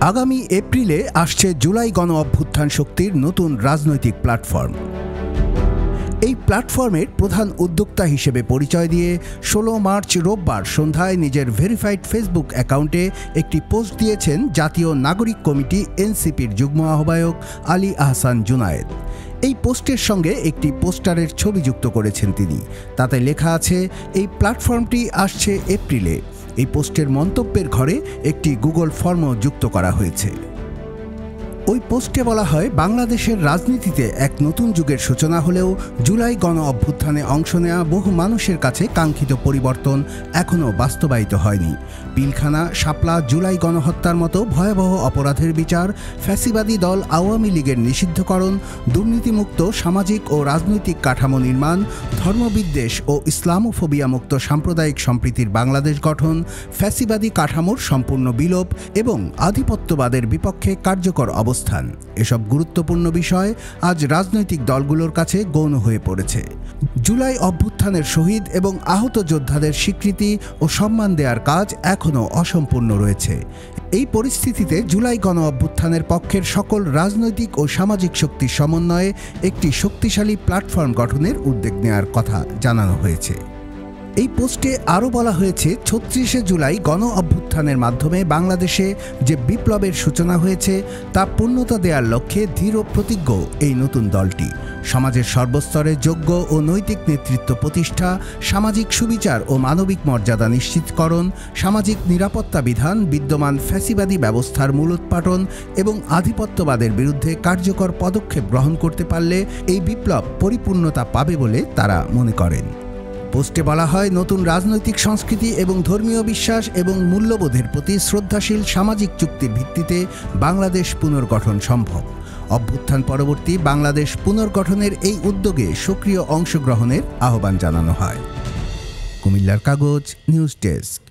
আগামী এপ্রিলে আসছে জুলাই গণ অভ্যুত্থান শক্তির নতুন রাজনৈতিক প্ল্যাটফর্ম। এই প্ল্যাটফর্মের প্রধান উদ্যোক্তা হিসেবে পরিচয় দিয়ে ১৬ মার্চ রোববার সন্ধ্যায় নিজের ভেরিফাইড ফেসবুক অ্যাকাউন্টে একটি পোস্ট দিয়েছেন জাতীয় নাগরিক কমিটি এনসিপির যুগ্ম আহ্বায়ক আলী আহসান জুনায়েদ। এই পোস্টের সঙ্গে একটি পোস্টারের ছবি যুক্ত করেছেন তিনি। তাতে লেখা আছে, এই প্ল্যাটফর্মটি আসছে এপ্রিলে। এই পোস্টের মন্তব্যের ঘরে একটি গুগল ফর্মও যুক্ত করা হয়েছে। ওই পোস্টে বলা হয়, বাংলাদেশের রাজনীতিতে এক নতুন যুগের সূচনা হলেও জুলাই গণ অভ্যুত্থানে অংশ নেওয়া বহু মানুষের কাছে কাঙ্ক্ষিত পরিবর্তন এখনও বাস্তবায়িত হয়নি। পিলখানা, শাপলা, জুলাই গণহত্যার মতো ভয়াবহ অপরাধের বিচার, ফ্যাসিবাদী দল আওয়ামী লীগের নিষিদ্ধকরণ, দুর্নীতিমুক্ত সামাজিক ও রাজনৈতিক কাঠামো নির্মাণ, ধর্মবিদ্বেষ ও ইসলামোফোবিয়া মুক্ত সাম্প্রদায়িক সম্প্রীতির বাংলাদেশ গঠন, ফ্যাসিবাদী কাঠামোর সম্পূর্ণ বিলোপ এবং আধিপত্যবাদের বিপক্ষে কার্যকর অবস্থান, এসব গুরুত্বপূর্ণ বিষয় আজ রাজনৈতিক দলগুলোর কাছে গৌণ হয়ে পড়েছে। জুলাই অভ্যুত্থানের শহীদ এবং আহত যোদ্ধাদের স্বীকৃতি ও সম্মান দেওয়ার কাজ এখনও অসম্পূর্ণ রয়েছে। এই পরিস্থিতিতে জুলাই গণ অভ্যুত্থানের পক্ষের সকল রাজনৈতিক ও সামাজিক শক্তির সমন্বয়ে একটি শক্তিশালী প্ল্যাটফর্ম গঠনের উদ্যোগ নেওয়ার কথা জানানো হয়েছে। এই পোস্টে আরও বলা হয়েছে, ৩৬শে জুলাই গণ অভ্যুত্থানের মাধ্যমে বাংলাদেশে যে বিপ্লবের সূচনা হয়েছে তা পূর্ণতা দেওয়ার লক্ষ্যে দৃঢ় প্রতিজ্ঞ এই নতুন দলটি। সমাজের সর্বস্তরে যোগ্য ও নৈতিক নেতৃত্ব প্রতিষ্ঠা, সামাজিক সুবিচার ও মানবিক মর্যাদা নিশ্চিতকরণ, সামাজিক নিরাপত্তা বিধান, বিদ্যমান ফ্যাসিবাদী ব্যবস্থার মূলোৎপাটন এবং আধিপত্যবাদের বিরুদ্ধে কার্যকর পদক্ষেপ গ্রহণ করতে পারলে এই বিপ্লব পরিপূর্ণতা পাবে বলে তারা মনে করেন। পোস্টে বলা হয়, নতুন রাজনৈতিক সংস্কৃতি এবং ধর্মীয় বিশ্বাস এবং মূল্যবোধের প্রতি শ্রদ্ধাশীল সামাজিক চুক্তির ভিত্তিতে বাংলাদেশ পুনর্গঠন সম্ভব। অভ্যুত্থান পরবর্তী বাংলাদেশ পুনর্গঠনের এই উদ্যোগে সক্রিয় অংশগ্রহণের আহ্বান জানানো হয়। কুমিল্লার কাগজ, নিউজ ডেস্ক।